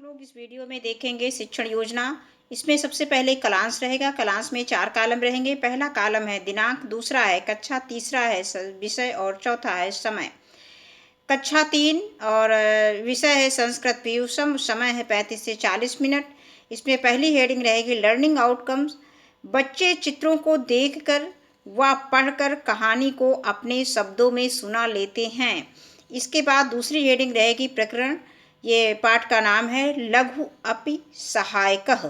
लोग इस वीडियो में देखेंगे शिक्षण योजना। इसमें सबसे पहले कलांश रहेगा। कलांश में 4 कॉलम रहेंगे। पहला कॉलम है दिनांक, दूसरा है कक्षा, तीसरा है विषय और चौथा है समय। कक्षा 3 और विषय है संस्कृत पीयूषम। समय है 35 से 40 मिनट। इसमें पहली हेडिंग रहेगी लर्निंग आउटकम्स। बच्चे चित्रों को देखकर व पढ़कर कहानी को अपने शब्दों में सुना लेते हैं। इसके बाद दूसरी हेडिंग रहेगी प्रकरण। ये पाठ का नाम है लघु अपि सहायकः।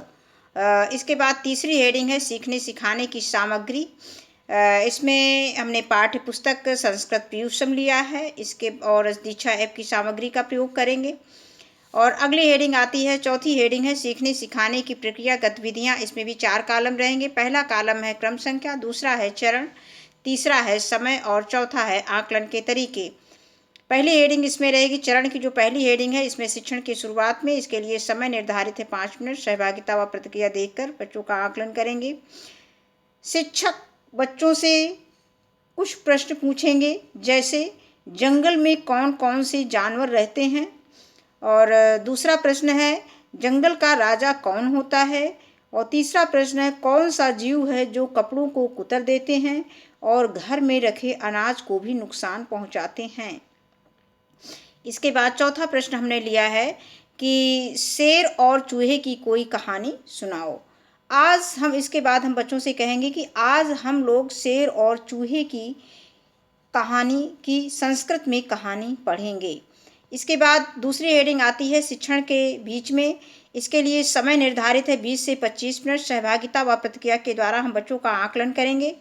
इसके बाद तीसरी हेडिंग है सीखने सिखाने की सामग्री। इसमें हमने पाठ्य पुस्तक संस्कृत पीयूषम लिया है। इसके और दीक्षा ऐप की सामग्री का प्रयोग करेंगे। और अगली हेडिंग आती है, चौथी हेडिंग है सीखने सिखाने की प्रक्रिया गतिविधियां। इसमें भी 4 कॉलम रहेंगे। पहला कॉलम है क्रम संख्या, दूसरा है चरण, तीसरा है समय और चौथा है आकलन के तरीके। पहली हेडिंग इसमें रहेगी चरण की। जो पहली हेडिंग है इसमें शिक्षण की शुरुआत में, इसके लिए समय निर्धारित है 5 मिनट। सहभागिता व प्रतिक्रिया देखकर बच्चों का आकलन करेंगे। शिक्षक बच्चों से कुछ प्रश्न पूछेंगे, जैसे जंगल में कौन कौन से जानवर रहते हैं। और दूसरा प्रश्न है जंगल का राजा कौन होता है। और तीसरा प्रश्न है कौन सा जीव है जो कपड़ों को कुतर देते हैं और घर में रखे अनाज को भी नुकसान पहुंचाते हैं। इसके बाद चौथा प्रश्न हमने लिया है कि शेर और चूहे की कोई कहानी सुनाओ। आज हम इसके बाद हम बच्चों से कहेंगे कि आज हम लोग शेर और चूहे की कहानी की संस्कृत में कहानी पढ़ेंगे। इसके बाद दूसरी हेडिंग आती है शिक्षण के बीच में। इसके लिए समय निर्धारित है 20 से 25 मिनट। सहभागिता व प्रतिक्रिया के द्वारा हम बच्चों का आकलन करेंगे।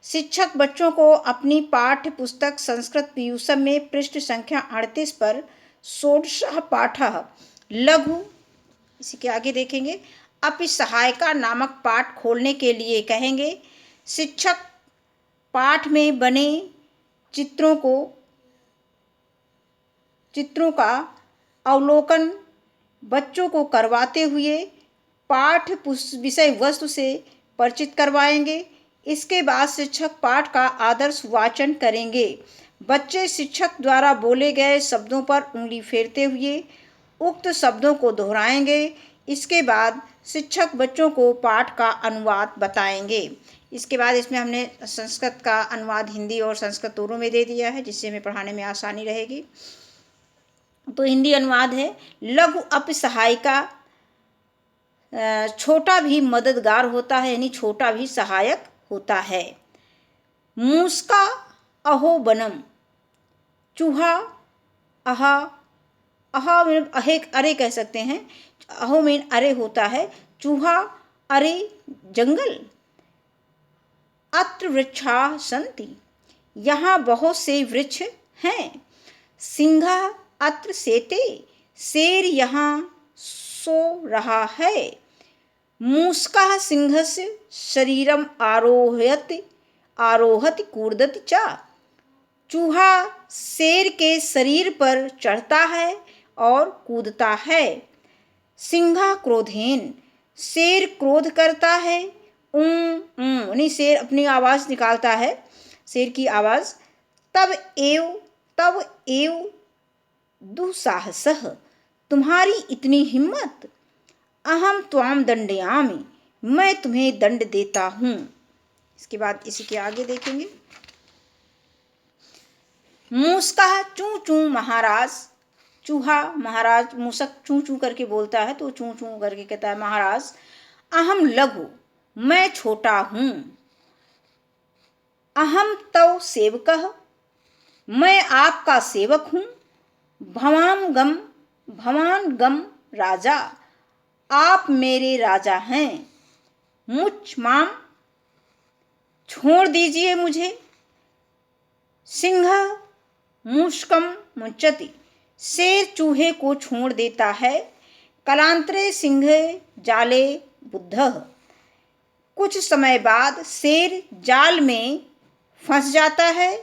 शिक्षक बच्चों को अपनी पाठ्य पुस्तक संस्कृत पीयूषम में पृष्ठ संख्या 38 पर षोडशः पाठः लघु, इसी के आगे देखेंगे, अपि सहायिका नामक पाठ खोलने के लिए कहेंगे। शिक्षक पाठ में बने चित्रों का अवलोकन बच्चों को करवाते हुए पाठ विषय वस्तु से परिचित करवाएंगे। इसके बाद शिक्षक पाठ का आदर्श वाचन करेंगे। बच्चे शिक्षक द्वारा बोले गए शब्दों पर उंगली फेरते हुए उक्त शब्दों को दोहराएंगे। इसके बाद शिक्षक बच्चों को पाठ का अनुवाद बताएंगे। इसके बाद इसमें हमने संस्कृत का अनुवाद हिंदी और संस्कृत दोनों में दे दिया है, जिससे हमें पढ़ाने में आसानी रहेगी। तो हिंदी अनुवाद है लघु अपि सहायिका, छोटा भी मददगार होता है, यानी छोटा भी सहायक होता है। मूसका अहो बनम, चूहा अहा, अहा में अहे अरे कह सकते हैं। अहो में अरे होता है, चूहा अरे जंगल। अत्र वृक्षा सन्ति, यहाँ बहुत से वृक्ष हैं। सिंहा अत्र सेते, शेर यहाँ सो रहा है। मूषका सिंहस्य शरीरम आरोहति कूर्दति च, चूहा शेर के शरीर पर चढ़ता है और कूदता है। सिंहा क्रोधेन, शेर क्रोध करता है। यानी शेर अपनी आवाज निकालता है, शेर की आवाज। तब एव दुस्साहसः, तुम्हारी इतनी हिम्मत। अहम त्वाम दंडयामि, मैं तुम्हें दंड देता हूँ। इसके बाद इसी के आगे देखेंगे। मूसका चूं चूं महाराज, चूहा महाराज, मूसक चूं चूं करके बोलता है तो चूं चूं करके कहता है महाराज। अहम लघु, मैं छोटा हूँ। अहम तव सेवकः, मैं आपका सेवक हूँ। भवान गम राजा, आप मेरे राजा हैं। मुच माम, छोड़ दीजिए मुझे। सिंह मूषकम मुच्यति, शेर चूहे को छोड़ देता है। कलांतरे सिंह जाले बुद्धः, कुछ समय बाद शेर जाल में फंस जाता है।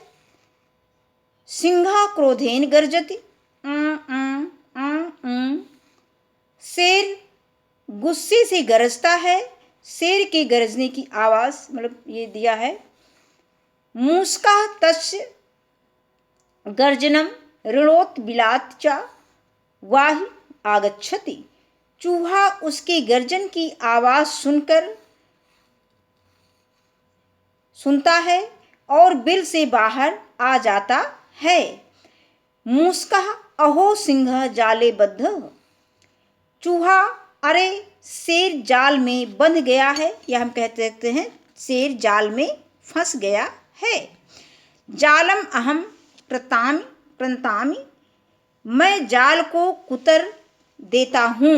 सिंहा क्रोधेन गर्जति, शेर गुस्से से गरजता है। शेर के गरजने की आवाज मतलब ये दिया है। मूषका तस्य गर्जनम ऋणोत बिलात च वाहि आगच्छति, चूहा उसकी गर्जन की आवाज़ सुनता है और बिल से बाहर आ जाता है। मूसका अहो सिंह जाले बद्ध। चूहा अरे शेर जाल में बंध गया है, या हम कहते हैं शेर जाल में फंस गया है। जालम अहम प्रंतामि, मैं जाल को कुतर देता हूँ।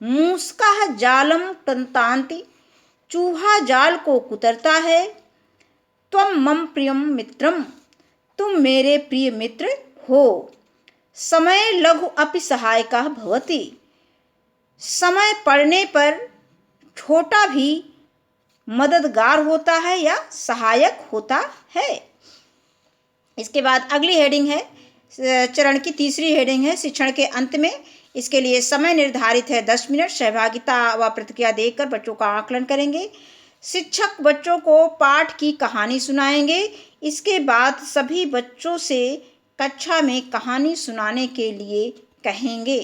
मूसका जालम प्रंतांति, चूहा जाल को कुतरता है। त्वम मम प्रियम मित्रम, तुम मेरे प्रिय मित्र हो। समय लघु अपि सहायका भवति, समय पड़ने पर छोटा भी मददगार होता है या सहायक होता है। इसके बाद अगली हेडिंग है, चरण की तीसरी हेडिंग है, शिक्षण के अंत में। इसके लिए समय निर्धारित है 10 मिनट। सहभागिता व प्रतिक्रिया देकर बच्चों का आकलन करेंगे। शिक्षक बच्चों को पाठ की कहानी सुनाएंगे। इसके बाद सभी बच्चों से कक्षा में कहानी सुनाने के लिए कहेंगे।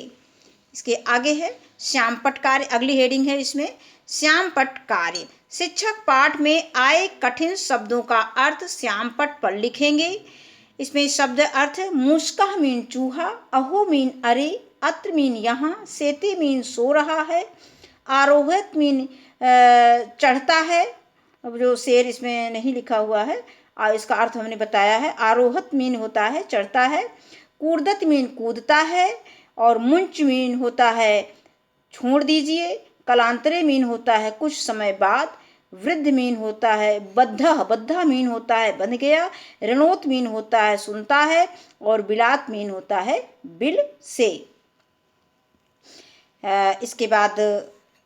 इसके आगे है श्यामपट्ट कार्य, अगली हेडिंग है इसमें श्यामपट्ट कार्य। शिक्षक पाठ में आए कठिन शब्दों का अर्थ श्यामपट्ट पर लिखेंगे। इसमें शब्द अर्थ: मूसका मीन चूहा, अहो मीन अरे, अत्र मीन यहाँ, सेते मीन सो रहा है, आरोहित मीन चढ़ता है। अब जो शेर इसमें नहीं लिखा हुआ है, इसका अर्थ हमने बताया है। आरोहित मीन होता है चढ़ता है, कूर्दत मीन कूदता है, और मुंच मीन होता है छोड़ दीजिए, कलांतरे मीन होता है कुछ समय बाद, वृद्ध मीन होता है बद्धा मीन होता है बंध गया, रणोत मीन होता है सुनता है, और बिलात मीन होता है बिल से। इसके बाद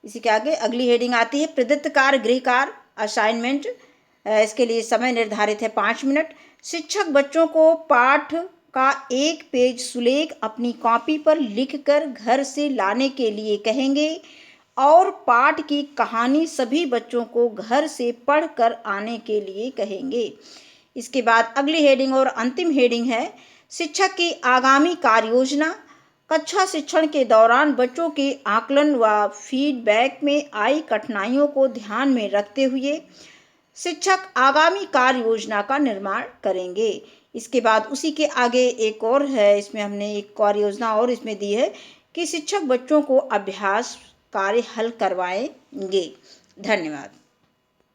इसी के आगे अगली हेडिंग आती है प्रदत्त कार्य गृह कार्य असाइनमेंट। इसके लिए समय निर्धारित है 5 मिनट। शिक्षक बच्चों को पाठ का एक पेज सुलेख अपनी कॉपी पर लिखकर घर से लाने के लिए कहेंगे और पाठ की कहानी सभी बच्चों को घर से पढ़कर आने के लिए कहेंगे। इसके बाद अगली हेडिंग और अंतिम हेडिंग है शिक्षक की आगामी कार्य योजना। कक्षा शिक्षण के दौरान बच्चों के आकलन व फीडबैक में आई कठिनाइयों को ध्यान में रखते हुए शिक्षक आगामी कार्य योजना का निर्माण करेंगे। इसके बाद उसी के आगे एक और है, इसमें हमने एक कार्य योजना और इसमें दी है कि शिक्षक बच्चों को अभ्यास कार्य हल करवाएंगे। धन्यवाद।